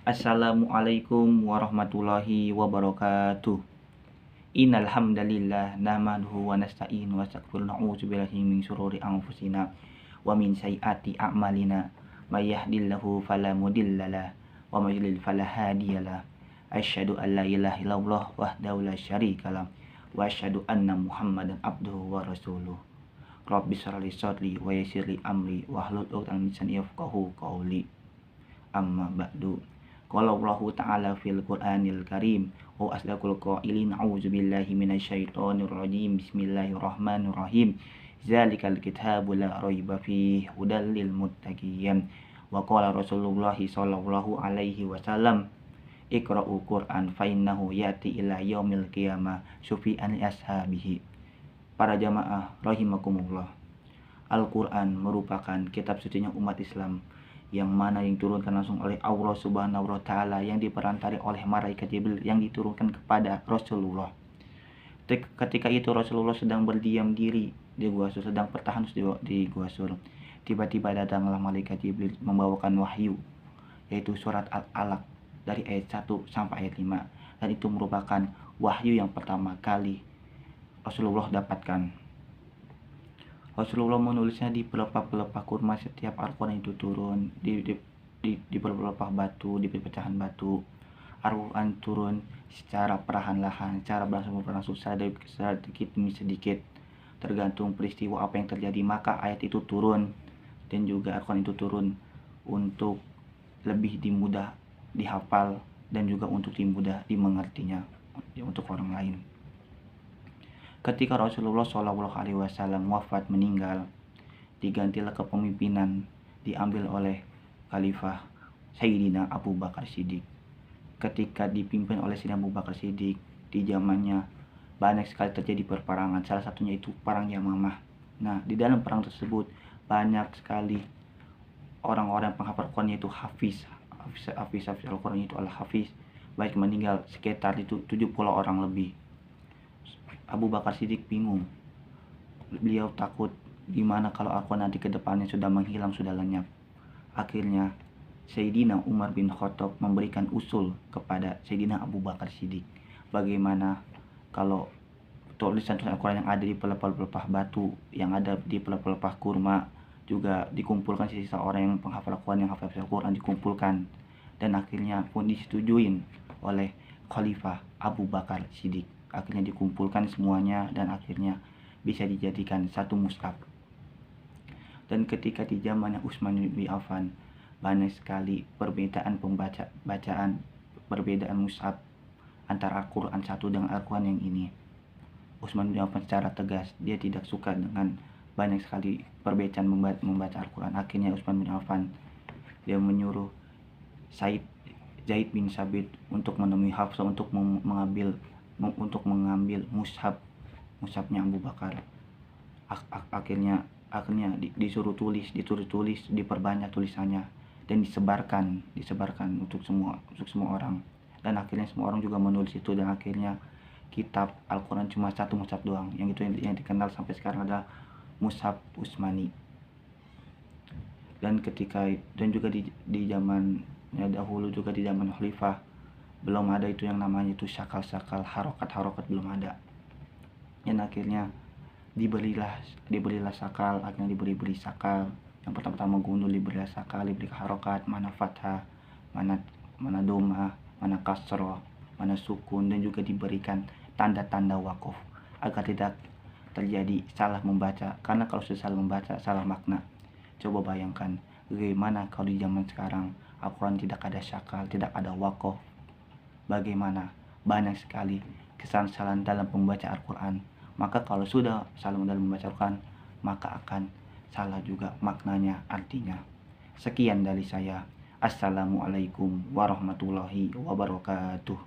Assalamualaikum warahmatullahi wabarakatuh. Innal hamdalillah nahmaduhu wa nasta'inu wa nastaghfiruh na'udzubillahi min syururi anfusina wa min sayyiati a'malina. May yahdihillahu fala mudhillalah wa may yudlil fala hadiyalah. Asyhadu an la ilaha illallah wahdahu la syarikalah wa asyhadu anna Muhammadan abduhu wa rasuluh. Rabbi shrah li sadri wa yassir li amri wahlul 'uqdatam min lisani yafqahu qawli. Amma ba'du. Qala Allahu ta'ala fil Qur'anil Karim wa asdaqul qailin a'udzubillahi minasyaitonir rajim. Bismillahirrahmanirrahim. Zalikal kitabu la raiba fihi hudal lil muttaqin. Wa qala Rasulullah sallallahu alaihi wasallam, Iqra'u Qur'an fa innahu yati ila yaumil qiyamah syufi'an li ashabihi. Para jamaah rahimakumullah, Al-Quran merupakan kitab sucinya umat Islam yang mana yang diturunkan langsung oleh Allah Subhanahu wa Ta'ala, yang diperantari oleh malaikat Jibril, yang diturunkan kepada Rasulullah. Ketika itu Rasulullah sedang berdiam diri di Gua Sur, sedang bertahan di Gua Sur. Tiba-tiba datanglah malaikat Jibril membawakan wahyu, yaitu surat Al-Alaq dari ayat 1 sampai ayat 5. Dan itu merupakan wahyu yang pertama kali Rasulullah dapatkan. Rasulullah menulisnya di pelepah-pelepah kurma setiap Al-Quran itu turun, di pelepah batu, di pecahan batu. Al-Quran turun secara perlahan-lahan, secara berangsur dari sedikit demi sedikit, tergantung peristiwa apa yang terjadi, maka ayat itu turun. Dan juga Al-Quran itu turun untuk lebih dimudah dihafal dan juga untuk dimudah dimengertinya untuk orang lain. Ketika Rasulullah SAW wafat, meninggal, digantilah kepemimpinan, diambil oleh Khalifah Sayyidina Abu Bakar Siddiq. Ketika dipimpin oleh Sayyidina Abu Bakar Siddiq, di zamannya banyak sekali terjadi perperangan, salah satunya itu perang Yamamah. Nah, di dalam perang tersebut banyak sekali orang-orang penghafal Al-Quran, yaitu Hafiz Al-Quran, itu Al-Hafiz, baik meninggal sekitar itu 70 orang lebih. Abu Bakar Siddiq bingung. Beliau takut gimana kalau Al-Quran nanti ke depannya sudah menghilang, sudah lenyap. Akhirnya Sayyidina Umar bin Khattab memberikan usul kepada Sayyidina Abu Bakar Siddiq. Bagaimana kalau tulisan-tulisan Al-Quran yang ada di pelepah-pelepah batu, yang ada di pelepah-pelepah kurma, juga dikumpulkan sisa orang yang penghafal Al-Quran, yang hafal Al-Quran dikumpulkan. Dan akhirnya pun disetujuin oleh Khalifah Abu Bakar Siddiq. Akhirnya dikumpulkan semuanya dan akhirnya bisa dijadikan satu mushaf. Dan ketika di zamannya Utsman bin Affan, banyak sekali perbedaan bacaan, perbedaan mushaf antara Al-Quran satu dengan Al-Quran yang ini. Utsman bin Affan secara tegas, dia tidak suka dengan banyak sekali perbedaan membaca Al-Quran. Akhirnya Utsman bin Affan, dia menyuruh Zaid bin Sabit untuk menemui Hafsah untuk mengambil mushafnya Abu Bakar. Akhirnya disuruh tulis, diperbanyak tulisannya dan disebarkan untuk semua orang. Dan akhirnya semua orang juga menulis itu, dan akhirnya kitab Al-Quran cuma satu mushaf doang, yang itu yang dikenal sampai sekarang adalah mushaf Utsmani. Dan juga di zaman dahulu, juga di zaman Khalifah, belum ada itu yang namanya itu syakal-syakal, harokat belum ada. Dan akhirnya diberilah sakal, akhirnya diberi sakal. Yang pertama gundul diberilah sakal, diberi harokat, mana fathah, mana doma, mana kasroh, mana sukun, dan juga diberikan tanda-tanda wakaf agar tidak terjadi salah membaca. Karena kalau sudah salah membaca, salah makna. Coba bayangkan bagaimana kalau di zaman sekarang Al-Quran tidak ada syakal, tidak ada wakaf. Bagaimana banyak sekali kesalahan dalam membaca Al-Quran. Maka kalau sudah salah dalam membaca Al-Quran, maka akan salah juga maknanya, artinya. Sekian dari saya. Assalamualaikum warahmatullahi wabarakatuh.